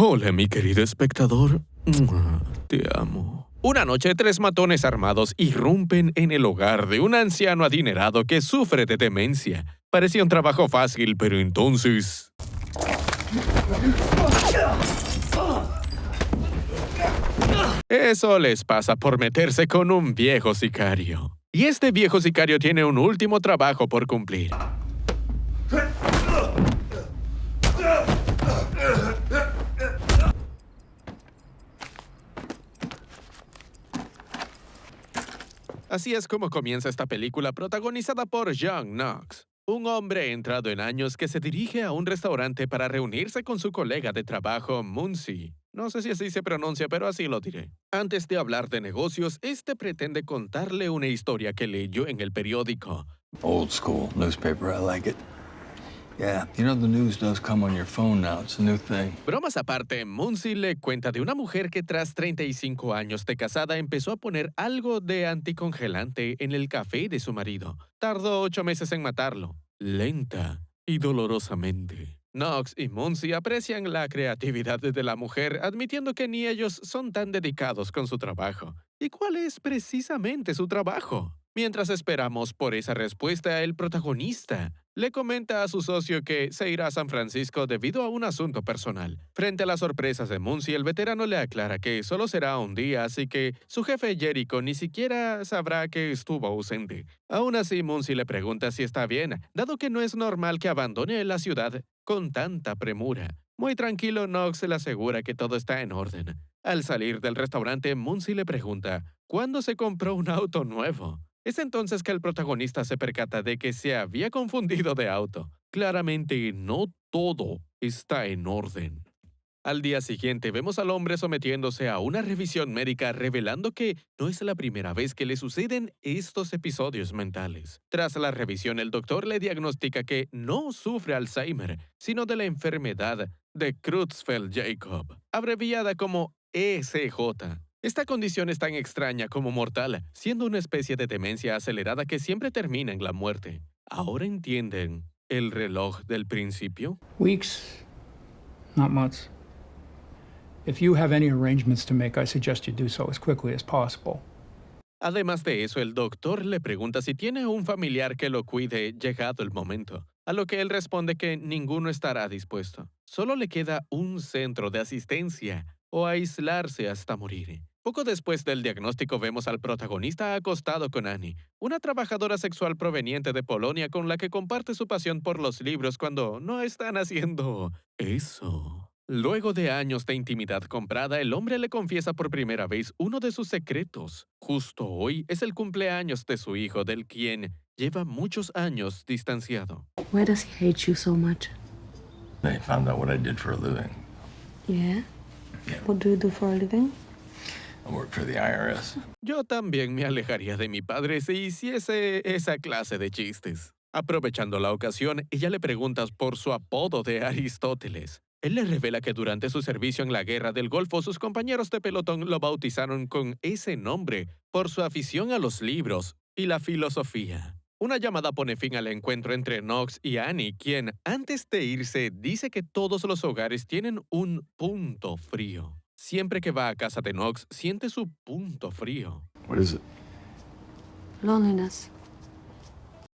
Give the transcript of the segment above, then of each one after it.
Hola, mi querido espectador. Te amo. Una noche, tres matones armados irrumpen en el hogar de un anciano adinerado que sufre de demencia. Parecía un trabajo fácil, pero entonces... Eso les pasa por meterse con un viejo sicario. Y este viejo sicario tiene un último trabajo por cumplir. Así es como comienza esta película protagonizada por John Knox, un hombre entrado en años que se dirige a un restaurante para reunirse con su colega de trabajo, Muncie. No sé si así se pronuncia, pero así lo diré. Antes de hablar de negocios, este pretende contarle una historia que leyó en el periódico. Old school newspaper, I like it. Yeah, you know the news does come on your phone now. It's a new thing. Bromas aparte, Muncie le cuenta de una mujer que tras 35 años de casada empezó a poner algo de anticongelante en el café de su marido. Tardó 8 meses en matarlo, lenta y dolorosamente. Knox y Muncie aprecian la creatividad de la mujer, admitiendo que ni ellos son tan dedicados con su trabajo. ¿Y cuál es precisamente su trabajo? Mientras esperamos por esa respuesta, el protagonista le comenta a su socio que se irá a San Francisco debido a un asunto personal. Frente a las sorpresas de Muncie, el veterano le aclara que solo será un día, así que su jefe Jericho ni siquiera sabrá que estuvo ausente. Aún así, Muncie le pregunta si está bien, dado que no es normal que abandone la ciudad con tanta premura. Muy tranquilo, Knox le asegura que todo está en orden. Al salir del restaurante, Muncie le pregunta ¿cuándo se compró un auto nuevo? Es entonces que el protagonista se percata de que se había confundido de auto. Claramente no todo está en orden. Al día siguiente vemos al hombre sometiéndose a una revisión médica revelando que no es la primera vez que le suceden estos episodios mentales. Tras la revisión, el doctor le diagnostica que no sufre Alzheimer, sino de la enfermedad de Creutzfeldt-Jakob, abreviada como ECJ. Esta condición es tan extraña como mortal, siendo una especie de demencia acelerada que siempre termina en la muerte. ¿Ahora entienden el reloj del principio? Weeks, not months. If you have any arrangements to make, I suggest you do so as quickly as possible. Además de eso, el doctor le pregunta si tiene un familiar que lo cuide llegado el momento, a lo que él responde que ninguno estará dispuesto. Solo le queda un centro de asistencia o aislarse hasta morir. Poco después del diagnóstico vemos al protagonista acostado con Annie, una trabajadora sexual proveniente de Polonia con la que comparte su pasión por los libros cuando no están haciendo eso. Luego de años de intimidad comprada, el hombre le confiesa por primera vez uno de sus secretos. Justo hoy es el cumpleaños de su hijo, del quien lleva muchos años distanciado. Why does he hate you so much? They found out what I did for a living. Yeah? Yeah. What do you do for a living? I work for the IRS. Yo también me alejaría de mi padre si hiciese esa clase de chistes. Aprovechando la ocasión, ella le pregunta por su apodo de Aristóteles. Él le revela que durante su servicio en la Guerra del Golfo, sus compañeros de pelotón lo bautizaron con ese nombre por su afición a los libros y la filosofía. Una llamada pone fin al encuentro entre Knox y Annie, quien, antes de irse, dice que todos los hogares tienen un punto frío. Siempre que va a casa de Knox, siente su punto frío. What is it? Loneliness.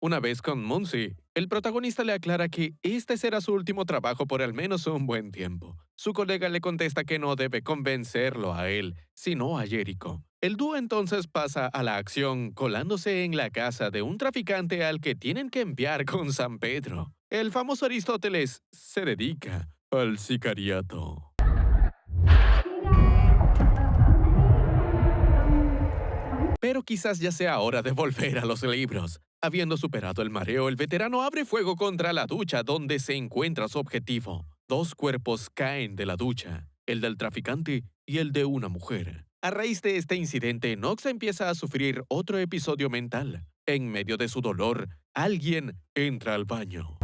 Una vez con Muncie, el protagonista le aclara que este será su último trabajo por al menos un buen tiempo. Su colega le contesta que no debe convencerlo a él, sino a Jericho. El dúo entonces pasa a la acción colándose en la casa de un traficante al que tienen que enviar con San Pedro. El famoso Aristóteles se dedica al sicariato. Pero quizás ya sea hora de volver a los libros. Habiendo superado el mareo, el veterano abre fuego contra la ducha donde se encuentra su objetivo. Dos cuerpos caen de la ducha, el del traficante y el de una mujer. A raíz de este incidente, Knox empieza a sufrir otro episodio mental. En medio de su dolor, alguien entra al baño.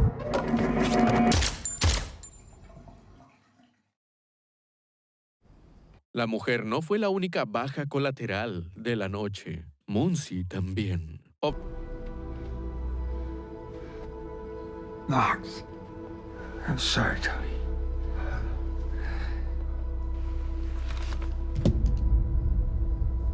La mujer no fue la única baja colateral de la noche. Muncie también. Knox. I'm sorry, Tony.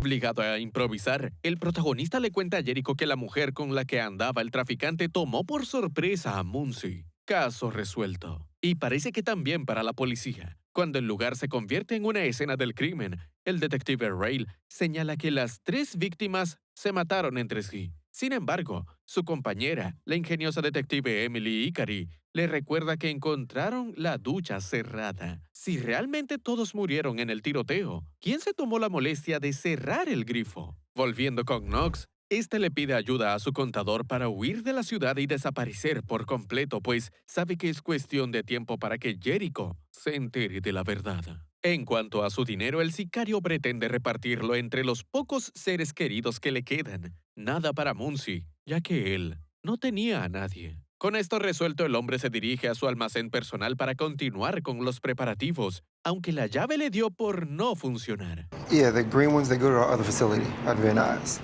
Obligado a improvisar, el protagonista le cuenta a Jericho que la mujer con la que andaba el traficante tomó por sorpresa a Muncie. Caso resuelto. Y parece que también para la policía. Cuando el lugar se convierte en una escena del crimen, el detective Rail señala que las 3 víctimas se mataron entre sí. Sin embargo, su compañera, la ingeniosa detective Emily Icari, le recuerda que encontraron la ducha cerrada. Si realmente todos murieron en el tiroteo, ¿quién se tomó la molestia de cerrar el grifo? Volviendo con Knox, este le pide ayuda a su contador para huir de la ciudad y desaparecer por completo, pues sabe que es cuestión de tiempo para que Jericho se entere de la verdad. En cuanto a su dinero, el sicario pretende repartirlo entre los pocos seres queridos que le quedan. Nada para Muncie, ya que él no tenía a nadie. Con esto resuelto, el hombre se dirige a su almacén personal para continuar con los preparativos, aunque la llave le dio por no funcionar. Yeah, the green ones, they go to our other facility at Van Nuys.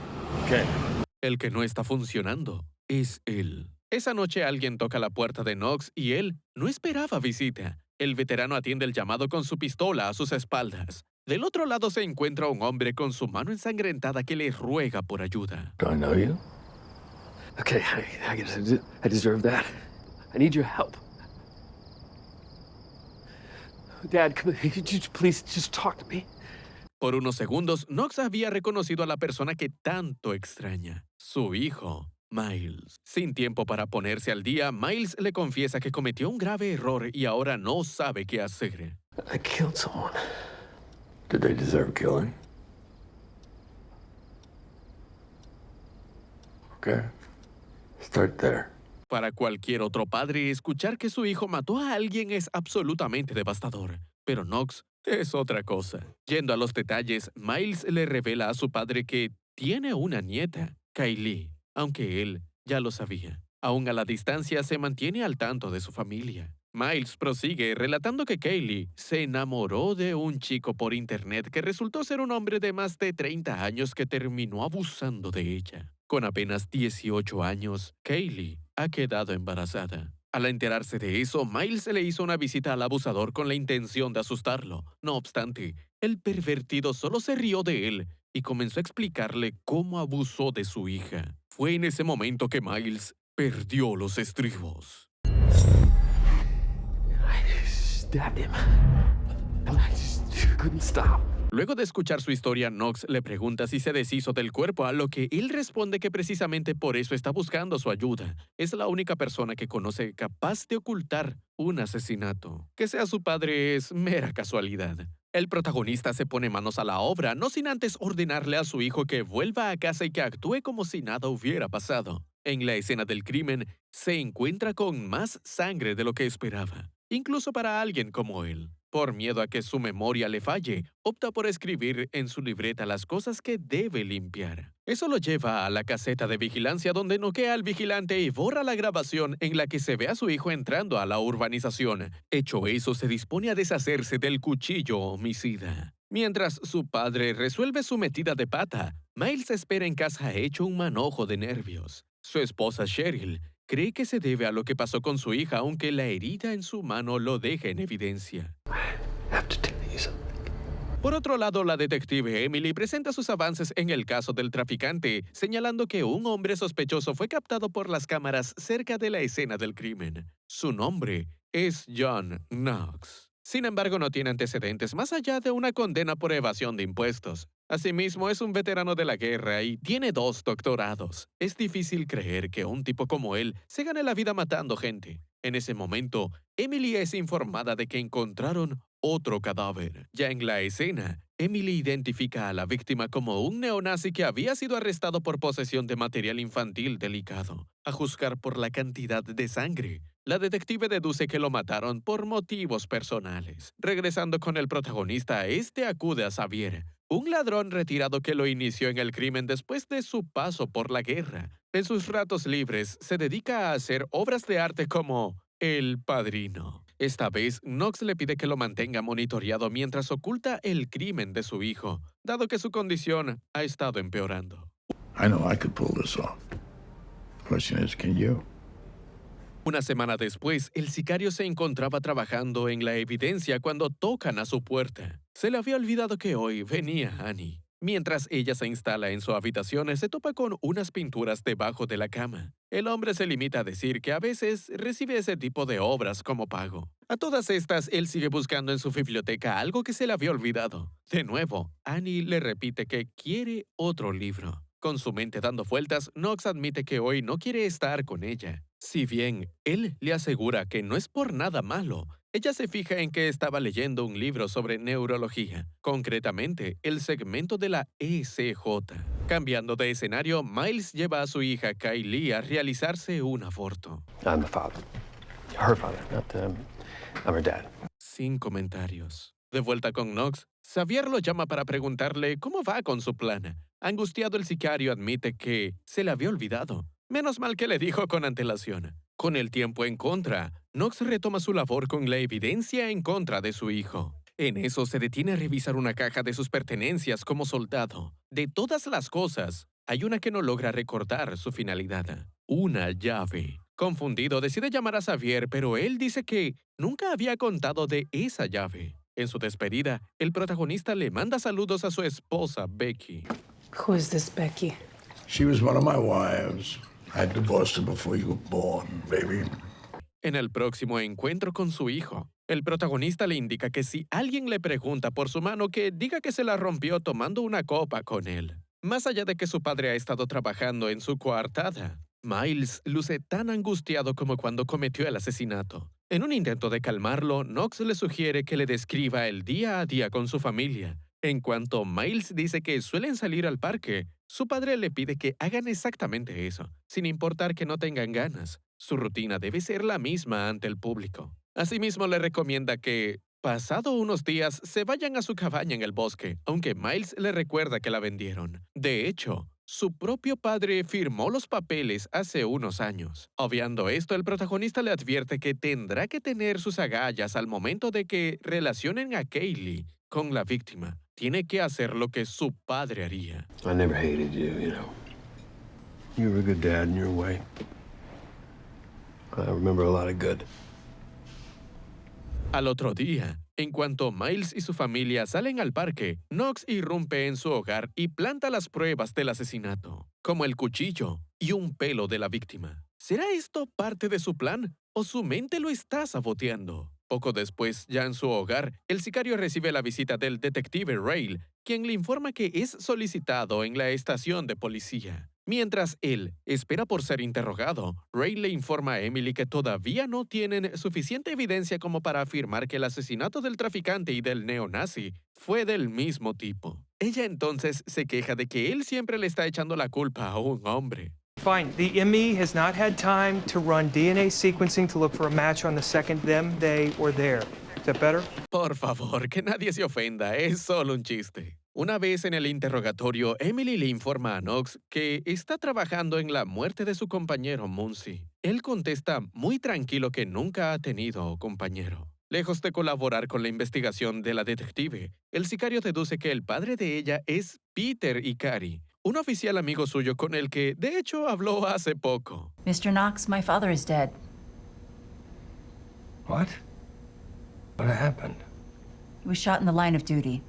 Okay. El que no está funcionando es él. Esa noche alguien toca la puerta de Knox y él no esperaba visita. El veterano atiende el llamado con su pistola a sus espaldas. Del otro lado se encuentra un hombre con su mano ensangrentada que le ruega por ayuda. Do I know you? Okay, I guess I deserve that. I need your help. Dad, come, please just talk to me. Por unos segundos, Knox había reconocido a la persona que tanto extraña, su hijo, Miles. Sin tiempo para ponerse al día, Miles le confiesa que cometió un grave error y ahora no sabe qué hacer. I killed someone. Did they deserve killing? Okay. Start there. Para cualquier otro padre, escuchar que su hijo mató a alguien es absolutamente devastador. Pero Knox es otra cosa. Yendo a los detalles, Miles le revela a su padre que tiene una nieta, Kylie, aunque él ya lo sabía. Aún a la distancia, se mantiene al tanto de su familia. Miles prosigue relatando que Kylie se enamoró de un chico por internet que resultó ser un hombre de más de 30 años que terminó abusando de ella. Con apenas 18 años, Kylie ha quedado embarazada. Al enterarse de eso, Miles le hizo una visita al abusador con la intención de asustarlo. No obstante, el pervertido solo se rió de él y comenzó a explicarle cómo abusó de su hija. Fue en ese momento que Miles perdió los estribos. I stabbed him. And I just couldn't stop. Luego de escuchar su historia, Knox le pregunta si se deshizo del cuerpo, a lo que él responde que precisamente por eso está buscando su ayuda. Es la única persona que conoce capaz de ocultar un asesinato. Que sea su padre es mera casualidad. El protagonista se pone manos a la obra, no sin antes ordenarle a su hijo que vuelva a casa y que actúe como si nada hubiera pasado. En la escena del crimen, se encuentra con más sangre de lo que esperaba, incluso para alguien como él. Por miedo a que su memoria le falle, opta por escribir en su libreta las cosas que debe limpiar. Eso lo lleva a la caseta de vigilancia donde noquea al vigilante y borra la grabación en la que se ve a su hijo entrando a la urbanización. Hecho eso, se dispone a deshacerse del cuchillo homicida. Mientras su padre resuelve su metida de pata, Miles espera en casa hecho un manojo de nervios. Su esposa Cheryl cree que se debe a lo que pasó con su hija, aunque la herida en su mano lo deja en evidencia. I have to tell you something. Por otro lado, la detective Emily presenta sus avances en el caso del traficante, señalando que un hombre sospechoso fue captado por las cámaras cerca de la escena del crimen. Su nombre es John Knox. Sin embargo, no tiene antecedentes más allá de una condena por evasión de impuestos. Asimismo, es un veterano de la guerra y tiene 2 doctorados. Es difícil creer que un tipo como él se gane la vida matando gente. En ese momento, Emily es informada de que encontraron otro cadáver. Ya en la escena, Emily identifica a la víctima como un neonazi que había sido arrestado por posesión de material infantil delicado. A juzgar por la cantidad de sangre, la detective deduce que lo mataron por motivos personales. Regresando con el protagonista, este acude a Xavier, un ladrón retirado que lo inició en el crimen después de su paso por la guerra. En sus ratos libres, se dedica a hacer obras de arte como El Padrino. Esta vez, Knox le pide que lo mantenga monitoreado mientras oculta el crimen de su hijo, dado que su condición ha estado empeorando. I know I could pull this off. Question is, can you? Una semana después, el sicario se encontraba trabajando en la evidencia cuando tocan a su puerta. Se le había olvidado que hoy venía Annie. Mientras ella se instala en su habitación, se topa con unas pinturas debajo de la cama. El hombre se limita a decir que a veces recibe ese tipo de obras como pago. A todas estas, él sigue buscando en su biblioteca algo que se le había olvidado. De nuevo, Annie le repite que quiere otro libro. Con su mente dando vueltas, Knox admite que hoy no quiere estar con ella. Si bien él le asegura que no es por nada malo, ella se fija en que estaba leyendo un libro sobre neurología, concretamente el segmento de la ECJ. Cambiando de escenario, Miles lleva a su hija Kylie a realizarse un aborto. I'm the father. Her father, not I'm her dad. Sin comentarios. De vuelta con Knox, Xavier lo llama para preguntarle cómo va con su plan. Angustiado, el sicario admite que se le había olvidado. Menos mal que le dijo con antelación. Con el tiempo en contra, Knox retoma su labor con la evidencia en contra de su hijo. En eso se detiene a revisar una caja de sus pertenencias como soldado. De todas las cosas, hay una que no logra recordar su finalidad. Una llave. Confundido, decide llamar a Xavier, pero él dice que nunca había contado de esa llave. En su despedida, el protagonista le manda saludos a su esposa, Becky. Who is this Becky? She was one of my wives. I divorced her before you were born, baby. En el próximo encuentro con su hijo, el protagonista le indica que si alguien le pregunta por su mano, que diga que se la rompió tomando una copa con él. Más allá de que su padre ha estado trabajando en su coartada, Miles luce tan angustiado como cuando cometió el asesinato. En un intento de calmarlo, Knox le sugiere que le describa el día a día con su familia. En cuanto Miles dice que suelen salir al parque, su padre le pide que hagan exactamente eso, sin importar que no tengan ganas. Su rutina debe ser la misma ante el público. Asimismo, le recomienda que, pasado unos días, se vayan a su cabaña en el bosque, aunque Miles le recuerda que la vendieron. De hecho, su propio padre firmó los papeles hace unos años. Obviando esto, el protagonista le advierte que tendrá que tener sus agallas al momento de que relacionen a Kaylee con la víctima. Tiene que hacer lo que su padre haría. I never hated you, you know. You were a good dad in your way. I remember a lot of good. Al otro día, en cuanto Miles y su familia salen al parque, Knox irrumpe en su hogar y planta las pruebas del asesinato, como el cuchillo y un pelo de la víctima. ¿Será esto parte de su plan o su mente lo está saboteando? Poco después, ya en su hogar, el sicario recibe la visita del detective Ray, quien le informa que es solicitado en la estación de policía. Mientras él espera por ser interrogado, Ray le informa a Emily que todavía no tienen suficiente evidencia como para afirmar que el asesinato del traficante y del neonazi fue del mismo tipo. Ella entonces se queja de que él siempre le está echando la culpa a un hombre. Fine. The ME has not had time to run DNA sequencing to look for a match on the second them, they, or their. Is that better? Por favor, que nadie se ofenda, es solo un chiste. Una vez en el interrogatorio, Emily le informa a Knox que está trabajando en la muerte de su compañero Muncie. Él contesta muy tranquilo que nunca ha tenido compañero. Lejos de colaborar con la investigación de la detective, el sicario deduce que el padre de ella es Peter Icari, un oficial amigo suyo con el que, de hecho, habló hace poco. Mr. Knox, my father is dead. What? What happened? He was shot in the line of duty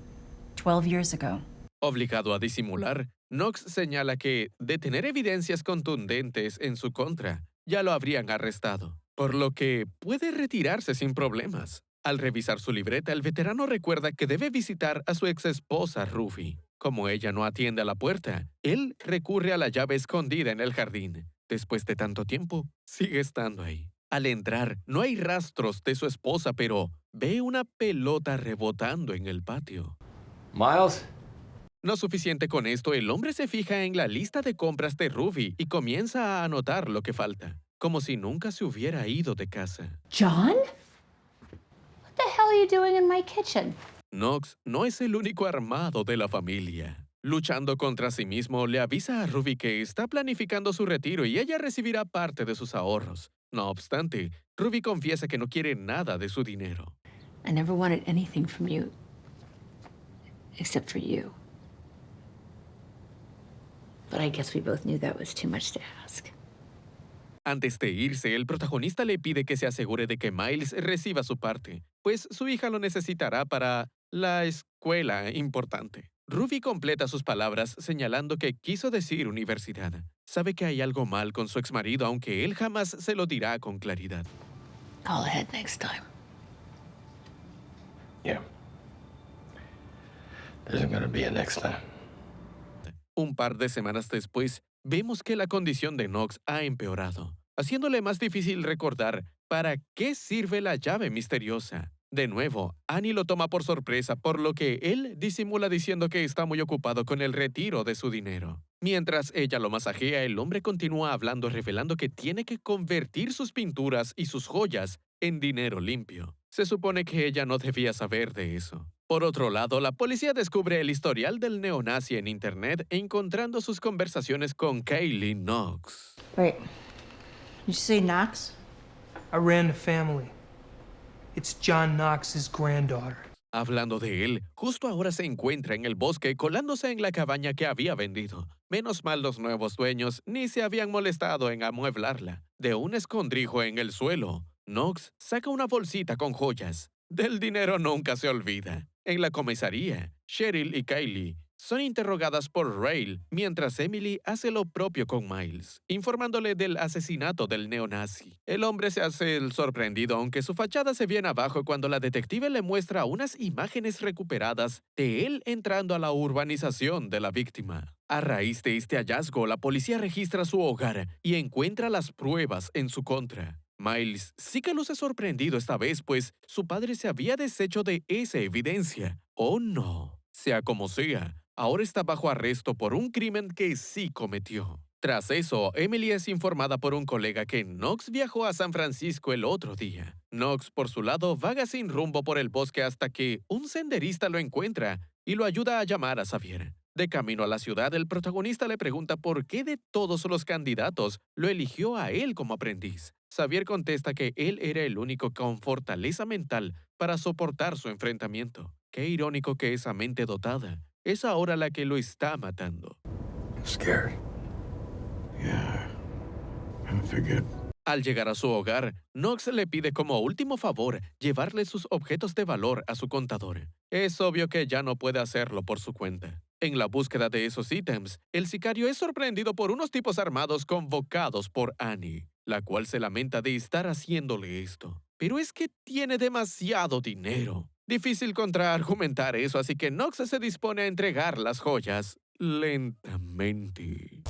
12 years ago. Obligado a disimular, Knox señala que, de tener evidencias contundentes en su contra, ya lo habrían arrestado, por lo que puede retirarse sin problemas. Al revisar su libreta, el veterano recuerda que debe visitar a su exesposa Ruby. Como ella no atiende a la puerta, él recurre a la llave escondida en el jardín. Después de tanto tiempo, sigue estando ahí. Al entrar, no hay rastros de su esposa, pero ve una pelota rebotando en el patio. Miles? No suficiente con esto, el hombre se fija en la lista de compras de Ruby y comienza a anotar lo que falta, como si nunca se hubiera ido de casa. John? What the hell are you doing in my kitchen? Knox no es el único armado de la familia. Luchando contra sí mismo, le avisa a Ruby que está planificando su retiro y ella recibirá parte de sus ahorros. No obstante, Ruby confiesa que no quiere nada de su dinero. I never wanted anything from you, except for you. But I guess we both knew that was too much to ask. Antes de irse, el protagonista le pide que se asegure de que Miles reciba su parte, pues su hija lo necesitará para la escuela importante. Ruby completa sus palabras señalando que quiso decir universidad. Sabe que hay algo mal con su exmarido, aunque él jamás se lo dirá con claridad. Call ahead next time. Yeah. There isn't gonna be a next time. Un par de semanas después, vemos que la condición de Knox ha empeorado, haciéndole más difícil recordar para qué sirve la llave misteriosa. De nuevo, Annie lo toma por sorpresa, por lo que él disimula diciendo que está muy ocupado con el retiro de su dinero. Mientras ella lo masajea, el hombre continúa hablando, revelando que tiene que convertir sus pinturas y sus joyas en dinero limpio. Se supone que ella no debía saber de eso. Por otro lado, la policía descubre el historial del neonazi en Internet, encontrando sus conversaciones con Kaylee Knox. Wait. Did you say Knox? I ran the family. It's John Knox's granddaughter. Hablando de él, justo ahora se encuentra en el bosque colándose en la cabaña que había vendido. Menos mal los nuevos dueños ni se habían molestado en amueblarla. De un escondrijo en el suelo, Knox saca una bolsita con joyas. Del dinero nunca se olvida. En la comisaría, Cheryl y Kaylee son interrogadas por Rail, mientras Emily hace lo propio con Miles, informándole del asesinato del neonazi. El hombre se hace el sorprendido, aunque su fachada se viene abajo cuando la detective le muestra unas imágenes recuperadas de él entrando a la urbanización de la víctima. A raíz de este hallazgo, la policía registra su hogar y encuentra las pruebas en su contra. Miles sí que luce sorprendido esta vez, pues su padre se había deshecho de esa evidencia. ¡Oh, no! Sea como sea, ahora está bajo arresto por un crimen que sí cometió. Tras eso, Emily es informada por un colega que Knox viajó a San Francisco el otro día. Knox, por su lado, vaga sin rumbo por el bosque hasta que un senderista lo encuentra y lo ayuda a llamar a Xavier. De camino a la ciudad, el protagonista le pregunta por qué de todos los candidatos lo eligió a él como aprendiz. Xavier contesta que él era el único con fortaleza mental para soportar su enfrentamiento. Qué irónico que esa mente dotada es ahora la que lo está matando. I'm scared. Yeah. I figured. Al llegar a su hogar, Knox le pide como último favor llevarle sus objetos de valor a su contador. Es obvio que ya no puede hacerlo por su cuenta. En la búsqueda de esos ítems, el sicario es sorprendido por unos tipos armados convocados por Annie, la cual se lamenta de estar haciéndole esto. Pero es que tiene demasiado dinero. Difícil contraargumentar eso, así que Knox se dispone a entregar las joyas lentamente.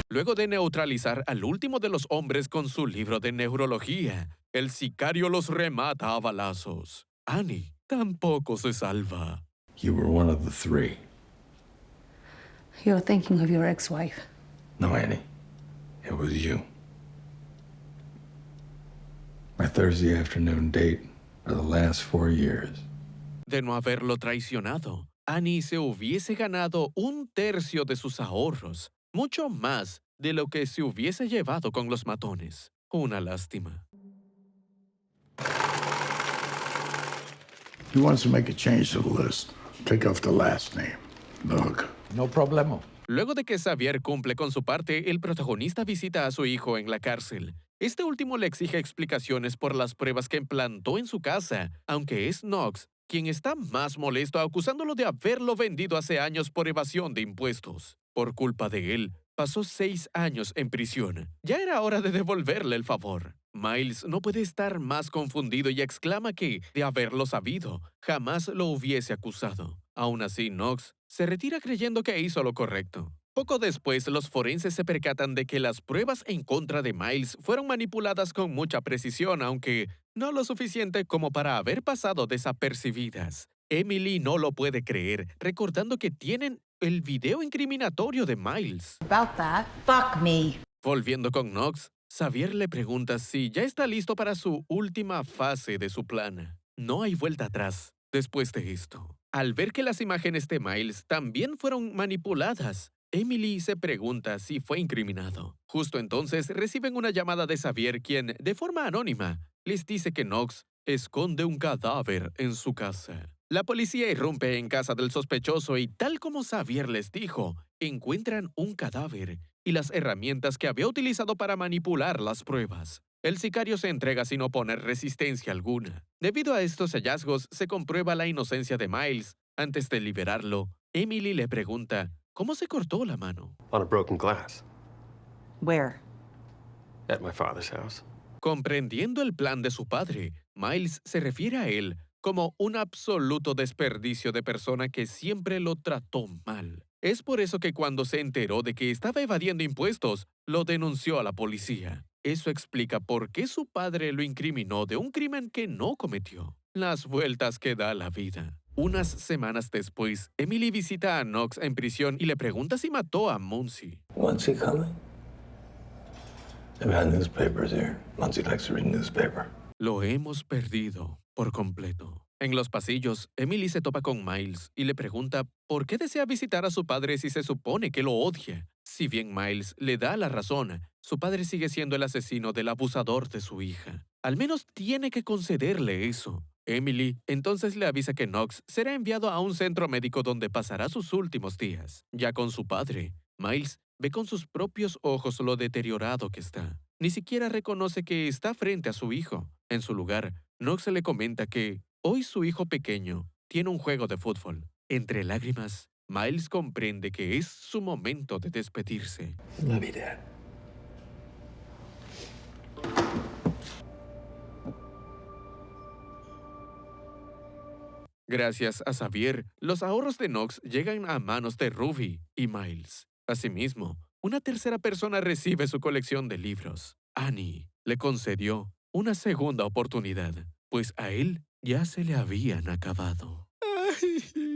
Luego de neutralizar al último de los hombres con su libro de neurología, el sicario los remata a balazos. Annie tampoco se salva. You were one of the three. You're thinking of your ex-wife. No, Annie. It was you. My Thursday afternoon date for the last 4 years. De no haberlo traicionado, Annie se hubiese ganado 1/3 de sus ahorros, mucho más de lo que se hubiese llevado con los matones. Una lástima. He wants to make a change to the list. Take off the last name, the hooker. No problemo. Luego de que Xavier cumple con su parte, el protagonista visita a su hijo en la cárcel. Este último le exige explicaciones por las pruebas que implantó en su casa, aunque es Knox quien está más molesto acusándolo de haberlo vendido hace años por evasión de impuestos. Por culpa de él, pasó 6 años en prisión. Ya era hora de devolverle el favor. Miles no puede estar más confundido y exclama que, de haberlo sabido, jamás lo hubiese acusado. Aún así, Knox se retira creyendo que hizo lo correcto. Poco después, los forenses se percatan de que las pruebas en contra de Miles fueron manipuladas con mucha precisión, aunque no lo suficiente como para haber pasado desapercibidas. Emily no lo puede creer, recordando que tienen el video incriminatorio de Miles. About that. Fuck me. Volviendo con Knox, Xavier le pregunta si ya está listo para su última fase de su plan. No hay vuelta atrás después de esto. Al ver que las imágenes de Miles también fueron manipuladas, Emily se pregunta si fue incriminado. Justo entonces reciben una llamada de Xavier, quien, de forma anónima, les dice que Knox esconde un cadáver en su casa. La policía irrumpe en casa del sospechoso y, tal como Xavier les dijo, encuentran un cadáver y las herramientas que había utilizado para manipular las pruebas. El sicario se entrega sin oponer resistencia alguna. Debido a estos hallazgos, se comprueba la inocencia de Miles. Antes de liberarlo, Emily le pregunta cómo se cortó la mano. On a broken glass. Where? At my father's house. Comprendiendo el plan de su padre, Miles se refiere a él como un absoluto desperdicio de persona que siempre lo trató mal. Es por eso que cuando se enteró de que estaba evadiendo impuestos, lo denunció a la policía. Eso explica por qué su padre lo incriminó de un crimen que no cometió. Las vueltas que da la vida. Unas semanas después, Emily visita a Knox en prisión y le pregunta si mató a Muncie. When's he coming? They've had newspapers here. Muncie likes to read newspaper. Lo hemos perdido por completo. En los pasillos, Emily se topa con Miles y le pregunta por qué desea visitar a su padre si se supone que lo odia. Si bien Miles le da la razón, su padre sigue siendo el asesino del abusador de su hija. Al menos tiene que concederle eso. Emily entonces le avisa que Knox será enviado a un centro médico donde pasará sus últimos días. Ya con su padre, Miles ve con sus propios ojos lo deteriorado que está. Ni siquiera reconoce que está frente a su hijo. En su lugar, Knox le comenta que hoy su hijo pequeño tiene un juego de fútbol. Entre lágrimas, Miles comprende que es su momento de despedirse. Love you, Dad. Gracias a Xavier, los ahorros de Knox llegan a manos de Ruby y Miles. Asimismo, una tercera persona recibe su colección de libros. Annie le concedió una segunda oportunidad, pues a él ya se le habían acabado. Ay.